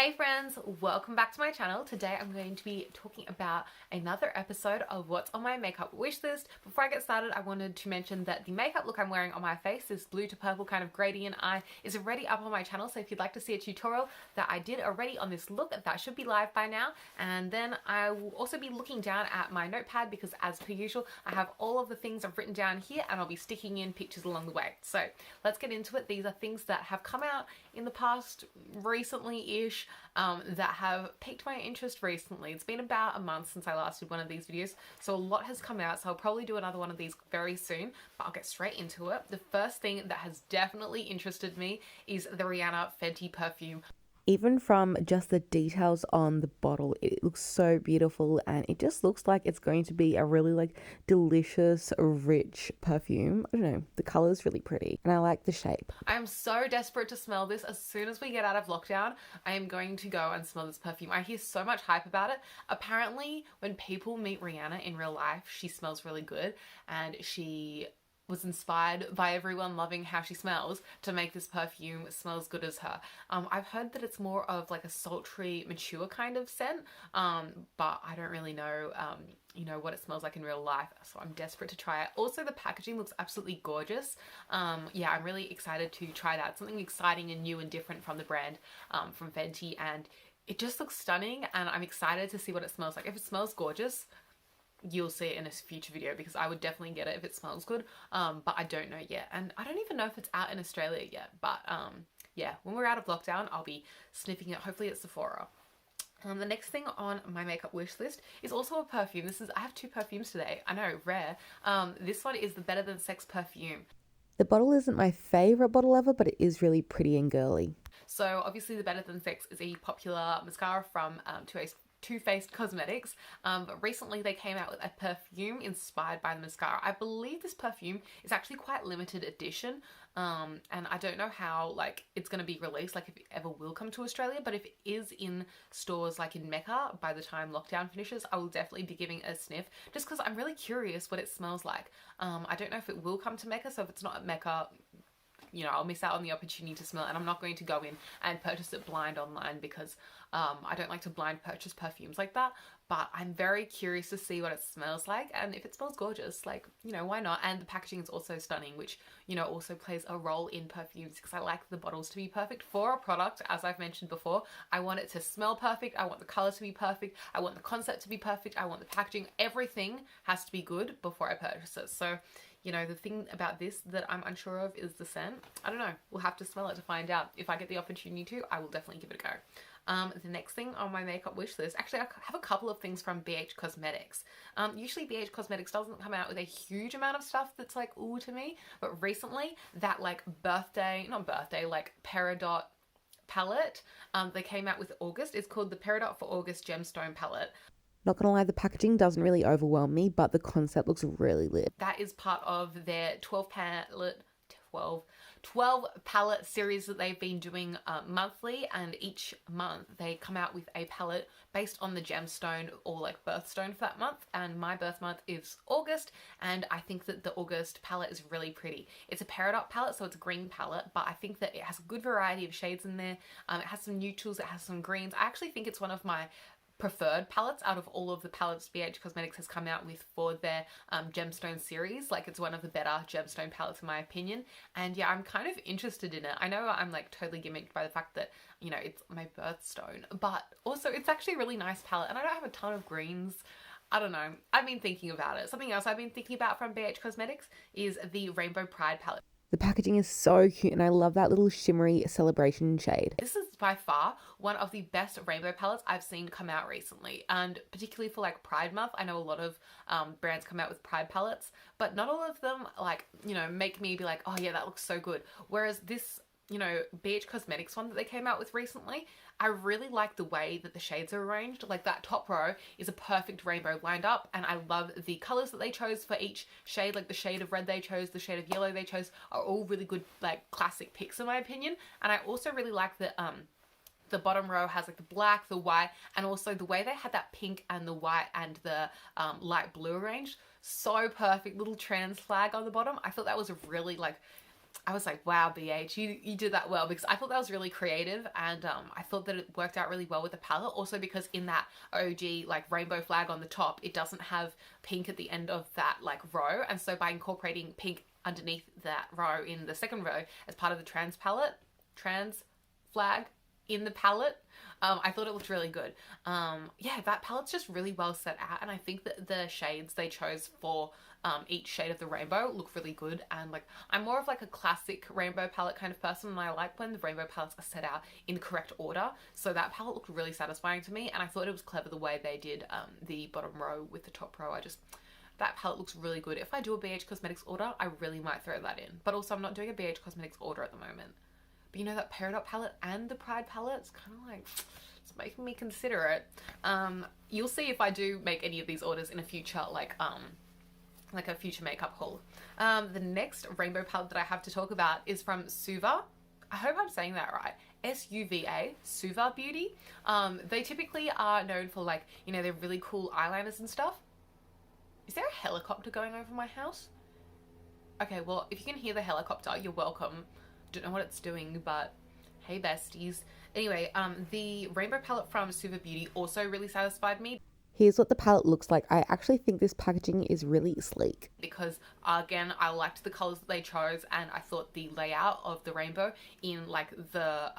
Hey friends, welcome back to my channel. Today I'm going to be talking about another episode of what's on my makeup wish list. Before I get started, I wanted to mention that the makeup look I'm wearing on my face, this blue to purple kind of gradient eye, is already up on my channel. So if you'd like to see a tutorial that I did already on this look, that should be live by now. And then I will also be looking down at my notepad because as per usual, I have all of the things I've written down here and I'll be sticking in pictures along the way. So let's get into it. These are things that have come out in the past recently-ish that have piqued my interest recently. It's been about a month since I last did one of these videos, so a lot has come out, so I'll probably do another one of these very soon, but I'll get straight into it. The first thing that has definitely interested me is the Rihanna Fenty perfume. Even from just the details on the bottle, it looks so beautiful and it just looks like it's going to be a really delicious, rich perfume. I don't know, the color is really pretty and I like the shape. I am so desperate to smell this. As soon as we get out of lockdown, I am going to go and smell this perfume. I hear so much hype about it. Apparently, when people meet Rihanna in real life, she smells really good and she was inspired by everyone loving how she smells to make this perfume smell as good as her. I've heard that it's more of like a sultry, mature kind of scent, but I don't really know, what it smells like in real life, so I'm desperate to try it. Also, the packaging looks absolutely gorgeous. Yeah, I'm really excited to try that. Something exciting and new and different from the brand, from Fenty, and it just looks stunning, and I'm excited to see what it smells like. If it smells gorgeous, you'll see it in a future video because I would definitely get it if it smells good, but I don't know yet, and I don't even know if it's out in Australia yet, but yeah, when we're out of lockdown I'll be sniffing it, hopefully at Sephora. The next thing on my makeup wish list is also a perfume. I have two perfumes today. I know, rare. This one is the Better Than Sex perfume. The bottle isn't my favorite bottle ever, but it is really pretty and girly. So obviously the Better Than Sex is a popular mascara from Too Faced Cosmetics, but recently they came out with a perfume inspired by the mascara. I believe this perfume is actually quite limited edition, and I don't know how it's going to be released, if it ever will come to Australia, but if it is in stores like in Mecca by the time lockdown finishes, I will definitely be giving it a sniff just because I'm really curious what it smells like. I don't know if it will come to Mecca, so if it's not at Mecca, I'll miss out on the opportunity to smell it, and I'm not going to go in and purchase it blind online because I don't like to blind purchase perfumes like that, but I'm very curious to see what it smells like, and if it smells gorgeous, why not? And the packaging is also stunning, which, also plays a role in perfumes because I like the bottles to be perfect for a product. As I've mentioned before, I want it to smell perfect, I want the color to be perfect, I want the concept to be perfect, I want the packaging, everything has to be good before I purchase it. So the thing about this that I'm unsure of is the scent. I don't know. We'll have to smell it to find out. If I get the opportunity to, I will definitely give it a go. The next thing on my makeup wish list, actually I have a couple of things from BH Cosmetics. Usually BH Cosmetics doesn't come out with a huge amount of stuff that's ooh to me, but recently that Peridot palette, they came out with August. It's called the Peridot for August Gemstone palette. Not gonna lie, the packaging doesn't really overwhelm me, but the concept looks really lit. That is part of their 12 palette series that they've been doing monthly, and each month they come out with a palette based on the gemstone or birthstone for that month, and my birth month is August, and I think that the August palette is really pretty. It's a Peridot palette, so it's a green palette, but I think that it has a good variety of shades in there. It has some neutrals, it has some greens. I actually think it's one of my preferred palettes out of all of the palettes BH Cosmetics has come out with for their gemstone series. It's one of the better gemstone palettes in my opinion, and yeah, I'm kind of interested in it. I know I'm totally gimmicked by the fact that it's my birthstone, but also it's actually a really nice palette, and I don't have a ton of greens. I don't know, I've been thinking about it. Something else I've been thinking about from BH Cosmetics is the Rainbow Pride palette. The packaging is so cute and I love that little shimmery celebration shade. This is by far one of the best rainbow palettes I've seen come out recently, and particularly for Pride month. I know a lot of brands come out with Pride palettes, but not all of them make me be oh yeah, that looks so good. Whereas this BH Cosmetics one that they came out with recently, I really like the way that the shades are arranged. That top row is a perfect rainbow lined up, and I love the colors that they chose for each shade. The shade of red they chose, the shade of yellow they chose are all really good classic picks in my opinion. And I also really like that the bottom row has the black, the white, and also the way they had that pink and the white and the light blue arranged. So perfect. Little trans flag on the bottom. I thought that was a really I was like, wow, BH, you did that well, because I thought that was really creative, and I thought that it worked out really well with the palette. Also because in that OG like rainbow flag on the top, it doesn't have pink at the end of that like row, and so by incorporating pink underneath that row in the second row as part of the trans flag in the palette, I thought it looked really good. Yeah, that palette's just really well set out, and I think that the shades they chose for each shade of the rainbow look really good. And like, I'm more of like a classic rainbow palette kind of person, and I like when the rainbow palettes are set out in the correct order. So that palette looked really satisfying to me, and I thought it was clever the way they did the bottom row with the top row. That palette looks really good. If I do a BH Cosmetics order, I really might throw that in. But also, I'm not doing a BH Cosmetics order at the moment. But you know, that Peridot palette and the Pride palette, it's kind of like, it's making me consider it. You'll see if I do make any of these orders in a future, like a future makeup haul. The next rainbow palette that I have to talk about is from Suva. I hope I'm saying that right. S-U-V-A, Suva Beauty. They typically are known for, like, you know, they're really cool eyeliners and stuff. Is there a helicopter going over my house? Okay, well, if you can hear the helicopter, you're welcome. Don't know what it's doing, but hey besties. Anyway, the rainbow palette from Suva Beauty also really satisfied me. Here's what the palette looks like. I actually think this packaging is really sleek. Because again, I liked the colors that they chose, and I thought the layout of the rainbow in like the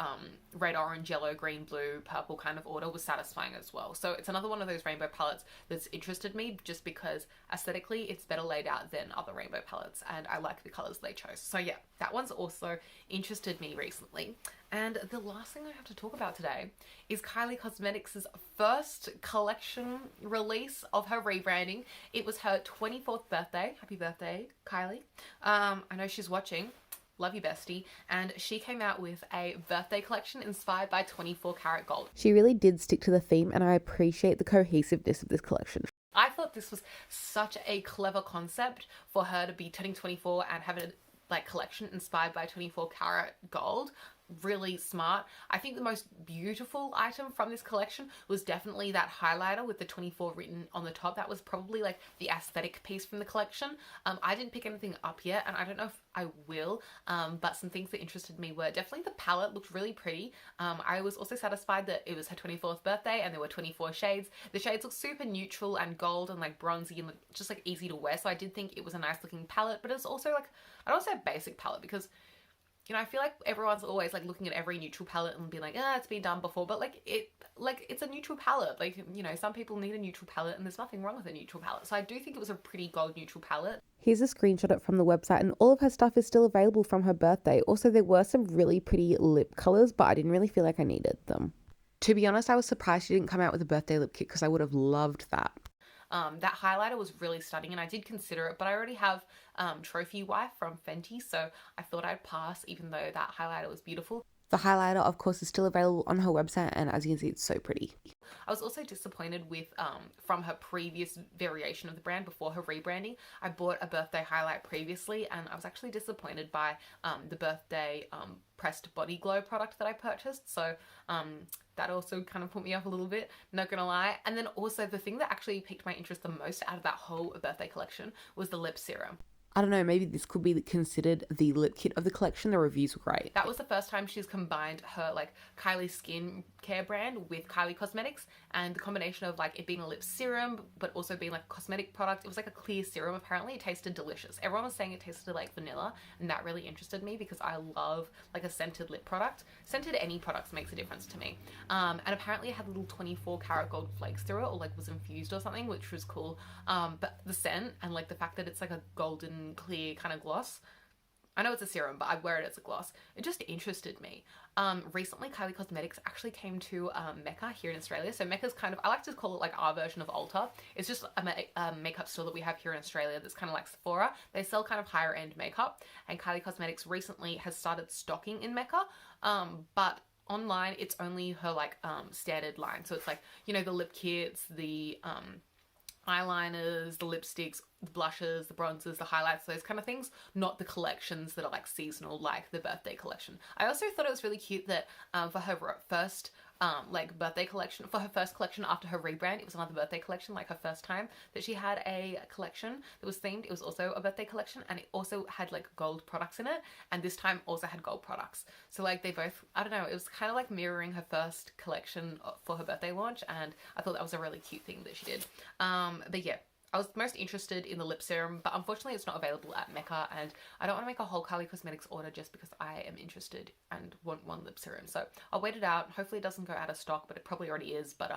red, orange, yellow, green, blue, purple kind of order was satisfying as well. So it's another one of those rainbow palettes that's interested me, just because aesthetically it's better laid out than other rainbow palettes, and I like the colors they chose. So yeah, that one's also interested me recently. And the last thing I have to talk about today is Kylie Cosmetics' first collection release of her rebranding. It was her 24th birthday. Happy birthday, Kylie. I know she's watching. Love you, bestie. And she came out with a birthday collection inspired by 24 karat gold. She really did stick to the theme, and I appreciate the cohesiveness of this collection. I thought this was such a clever concept for her to be turning 24 and have a like collection inspired by 24 karat gold. Really smart. I think the most beautiful item from this collection was definitely that highlighter with the 24 written on the top. That was probably like the aesthetic piece from the collection. I didn't pick anything up yet, and I don't know if I will, but some things that interested me were definitely the palette looked really pretty. I was also satisfied that it was her 24th birthday and there were 24 shades. The shades look super neutral and gold and like bronzy and just like easy to wear, so I did think it was a nice looking palette. But it's also like, I don't want to say a basic palette, because you know, I feel like everyone's always like looking at every neutral palette and being like, it's been done before, but it's a neutral palette. Like, you know, some people need a neutral palette, and there's nothing wrong with a neutral palette. So I do think it was a pretty gold neutral palette. Here's a screenshot from the website, and all of her stuff is still available from her birthday. Also, there were some really pretty lip colors, but I didn't really feel like I needed them. To be honest, I was surprised she didn't come out with a birthday lip kit, because I would have loved that. That highlighter was really stunning, and I did consider it, but I already have Trophy Wife from Fenty, so I thought I'd pass, even though that highlighter was beautiful. The highlighter, of course, is still available on her website, and as you can see, it's so pretty. I was also disappointed with, from her previous variation of the brand before her rebranding. I bought a birthday highlight previously, and I was actually disappointed by the birthday pressed body glow product that I purchased. So that also kind of put me off a little bit, not gonna lie. And then also the thing that actually piqued my interest the most out of that whole birthday collection was the lip serum. I don't know, maybe this could be considered the lip kit of the collection. The reviews were great. That was the first time she's combined her like Kylie skin care brand with Kylie Cosmetics, and the combination of like it being a lip serum but also being like a cosmetic product. It was like a clear serum. Apparently it tasted delicious. Everyone was saying it tasted like vanilla, and that really interested me because I love like a scented lip product. Scented any products makes a difference to me. And apparently it had little 24 karat gold flakes through it, or like was infused or something, which was cool. But the scent and like the fact that it's like a golden clear kind of gloss, I know it's a serum, but I'd wear it as a gloss. It just interested me. Recently, Kylie Cosmetics actually came to Mecca here in Australia. So Mecca's kind of, I like to call it like our version of Ulta. It's just a makeup store that we have here in Australia that's kind of like Sephora. They sell kind of higher end makeup, and Kylie Cosmetics recently has started stocking in Mecca, but online it's only her like standard line. So it's like, you know, the lip kits, the eyeliners, the lipsticks, the blushes, the bronzers, the highlights, those kind of things, not the collections that are like seasonal, like the birthday collection. I also thought it was really cute that for her first like birthday collection for her first collection after her rebrand. It was another birthday collection, like her first time that she had a collection that was themed. It was also a birthday collection, and it also had like gold products in it, and this time also had gold products. So like they both, I don't know, it was kind of like mirroring her first collection for her birthday launch, and I thought that was a really cute thing that she did. But yeah, I was most interested in the lip serum, but unfortunately it's not available at Mecca, and I don't want to make a whole Kylie Cosmetics order just because I am interested and want one lip serum. So I'll wait it out. Hopefully it doesn't go out of stock, but it probably already is. But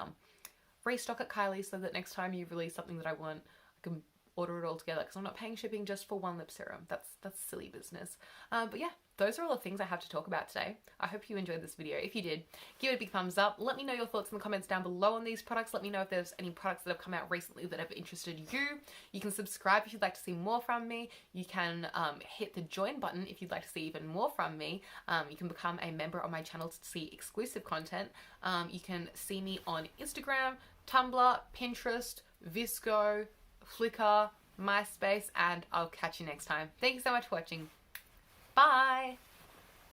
restock at Kylie so that next time you release something that I want, I can order it all together, because I'm not paying shipping just for one lip serum. That's silly business. But yeah, those are all the things I have to talk about today. I hope you enjoyed this video. If you did, give it a big thumbs up. Let me know your thoughts in the comments down below on these products. Let me know if there's any products that have come out recently that have interested you. You can subscribe if you'd like to see more from me. You can hit the join button if you'd like to see even more from me. You can become a member on my channel to see exclusive content. You can see me on Instagram, Tumblr, Pinterest, Visco, Flickr, MySpace, and I'll catch you next time. Thank you so much for watching. Bye!